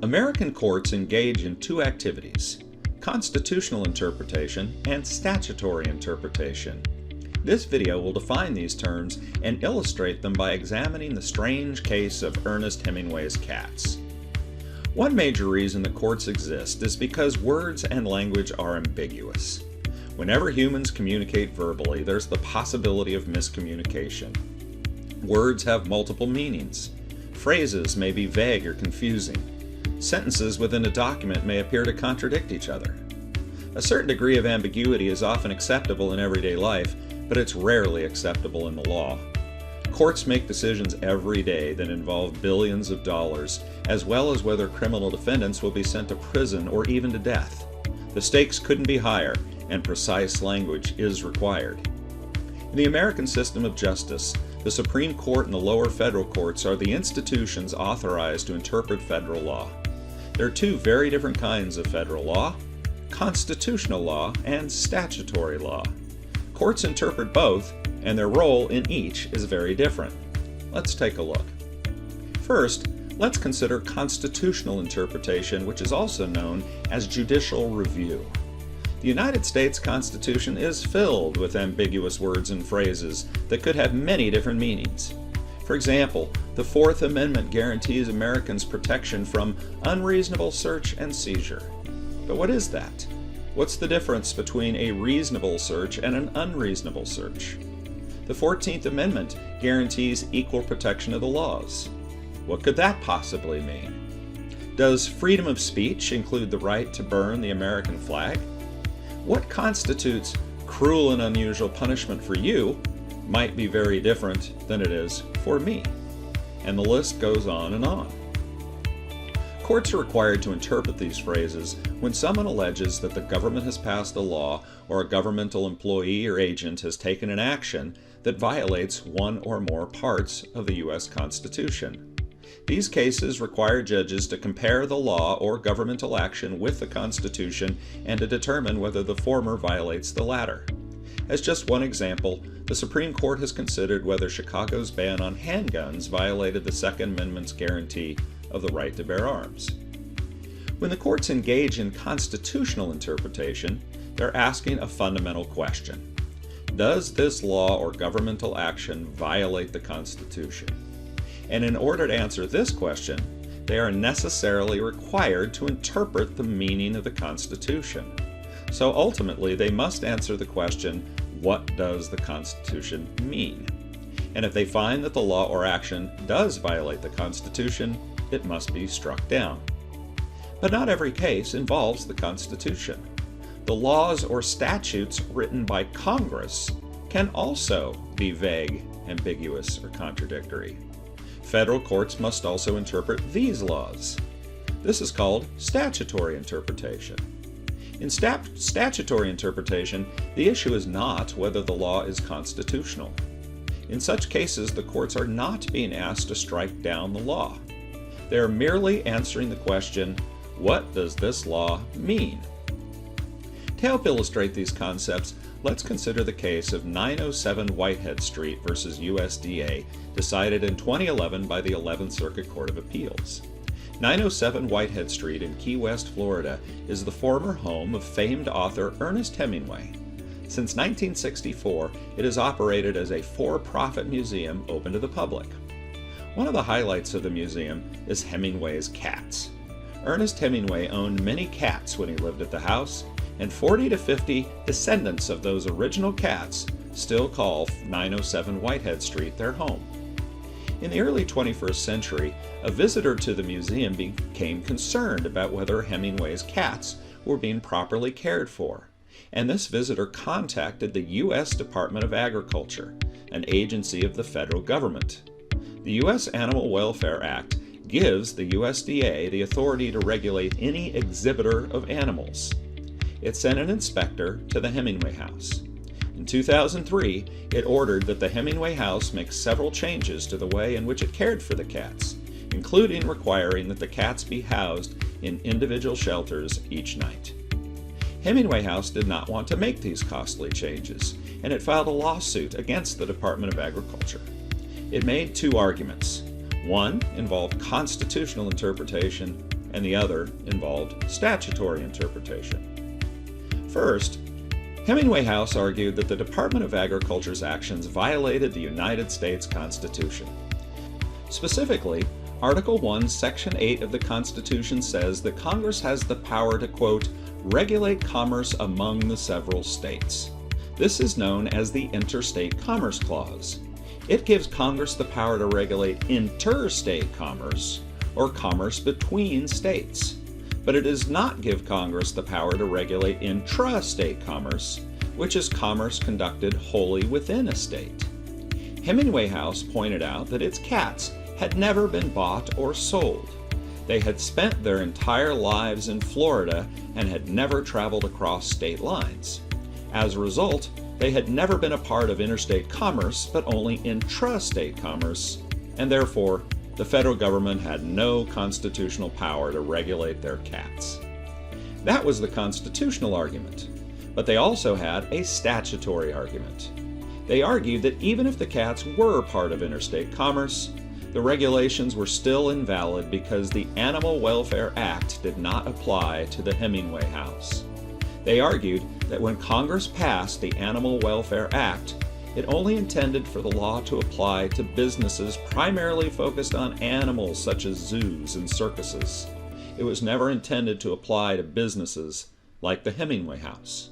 American courts engage in two activities: constitutional interpretation and statutory interpretation. This video will define these terms and illustrate them by examining the strange case of Ernest Hemingway's cats. One major reason that courts exist is because words and language are ambiguous. Whenever humans communicate verbally, there's the possibility of miscommunication. Words have multiple meanings. Phrases may be vague or confusing. Sentences within a document may appear to contradict each other. A certain degree of ambiguity is often acceptable in everyday life, but it's rarely acceptable in the law. Courts make decisions every day that involve billions of dollars, as well as whether criminal defendants will be sent to prison or even to death. The stakes couldn't be higher, and precise language is required. In the American system of justice, the Supreme Court and the lower federal courts are the institutions authorized to interpret federal law. There are two very different kinds of federal law: constitutional law and statutory law. Courts interpret both, and their role in each is very different. Let's take a look. First, let's consider constitutional interpretation, which is also known as judicial review. The United States Constitution is filled with ambiguous words and phrases that could have many different meanings. For example, the Fourth Amendment guarantees Americans protection from unreasonable search and seizure. But what is that? What's the difference between a reasonable search and an unreasonable search? The 14th Amendment guarantees equal protection of the laws. What could that possibly mean? Does freedom of speech include the right to burn the American flag? What constitutes cruel and unusual punishment for you might be very different than it is for me. And the list goes on and on. Courts are required to interpret these phrases when someone alleges that the government has passed a law or a governmental employee or agent has taken an action that violates one or more parts of the U.S. Constitution. These cases require judges to compare the law or governmental action with the Constitution and to determine whether the former violates the latter. As just one example, the Supreme Court has considered whether Chicago's ban on handguns violated the Second Amendment's guarantee of the right to bear arms. When the courts engage in constitutional interpretation, they're asking a fundamental question: does this law or governmental action violate the Constitution? And in order to answer this question, they are necessarily required to interpret the meaning of the Constitution. So ultimately, they must answer the question, what does the Constitution mean? And if they find that the law or action does violate the Constitution, it must be struck down. But not every case involves the Constitution. The laws or statutes written by Congress can also be vague, ambiguous, or contradictory. Federal courts must also interpret these laws. This is called statutory interpretation. In statutory interpretation, the issue is not whether the law is constitutional. In such cases, the courts are not being asked to strike down the law. They are merely answering the question, what does this law mean? To help illustrate these concepts, let's consider the case of 907 Whitehead Street versus USDA, decided in 2011 by the 11th Circuit Court of Appeals. 907 Whitehead Street in Key West, Florida, is the former home of famed author Ernest Hemingway. Since 1964, it is operated as a for-profit museum open to the public. One of the highlights of the museum is Hemingway's cats. Ernest Hemingway owned many cats when he lived at the house, and 40 to 50 descendants of those original cats still call 907 Whitehead Street their home. In the early 21st century, a visitor to the museum became concerned about whether Hemingway's cats were being properly cared for, and this visitor contacted the U.S. Department of Agriculture, an agency of the federal government. The U.S. Animal Welfare Act gives the USDA the authority to regulate any exhibitor of animals. It sent an inspector to the Hemingway house. In 2003, it ordered that the Hemingway house make several changes to the way in which it cared for the cats, including requiring that the cats be housed in individual shelters each night. Hemingway House did not want to make these costly changes, and it filed a lawsuit against the Department of Agriculture. It made two arguments. One involved constitutional interpretation, and the other involved statutory interpretation. First, Hemingway House argued that the Department of Agriculture's actions violated the United States Constitution. Specifically, Article 1, Section 8 of the Constitution says that Congress has the power to, quote, regulate commerce among the several states. This is known as the Interstate Commerce Clause. It gives Congress the power to regulate interstate commerce, or commerce between states. But it does not give Congress the power to regulate intrastate commerce, which is commerce conducted wholly within a state. Hemingway House pointed out that its cats had never been bought or sold. They had spent their entire lives in Florida and had never traveled across state lines. As a result, they had never been a part of interstate commerce, but only intrastate commerce, and therefore, the federal government had no constitutional power to regulate their cats. That was the constitutional argument, but they also had a statutory argument. They argued that even if the cats were part of interstate commerce, the regulations were still invalid because the Animal Welfare Act did not apply to the Hemingway House. They argued that when Congress passed the Animal Welfare Act, it only intended for the law to apply to businesses primarily focused on animals such as zoos and circuses. It was never intended to apply to businesses like the Hemingway House.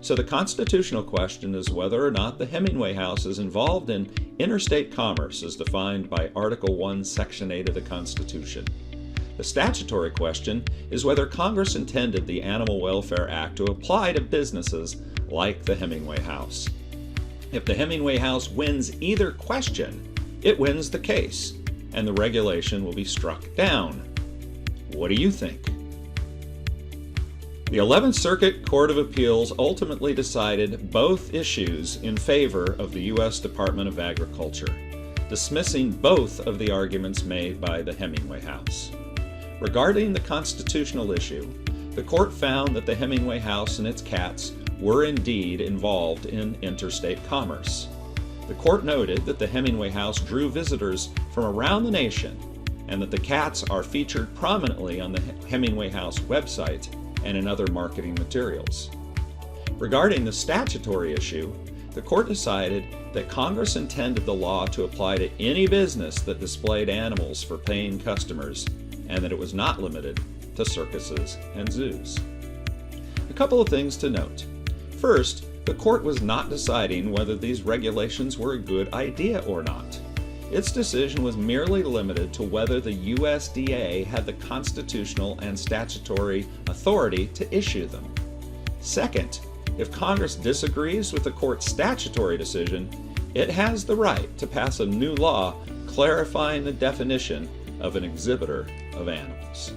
So the constitutional question is whether or not the Hemingway House is involved in interstate commerce as defined by Article 1, Section 8 of the Constitution. The statutory question is whether Congress intended the Animal Welfare Act to apply to businesses like the Hemingway House. If the Hemingway House wins either question, it wins the case, and the regulation will be struck down. What do you think? The 11th Circuit Court of Appeals ultimately decided both issues in favor of the U.S. Department of Agriculture, dismissing both of the arguments made by the Hemingway House. Regarding the constitutional issue, the court found that the Hemingway House and its cats were indeed involved in interstate commerce. The court noted that the Hemingway House drew visitors from around the nation and that the cats are featured prominently on the Hemingway House website and in other marketing materials. Regarding the statutory issue, the court decided that Congress intended the law to apply to any business that displayed animals for paying customers and that it was not limited to circuses and zoos. A couple of things to note. First, the court was not deciding whether these regulations were a good idea or not. Its decision was merely limited to whether the USDA had the constitutional and statutory authority to issue them. Second, if Congress disagrees with the court's statutory decision, it has the right to pass a new law clarifying the definition of an exhibitor of animals.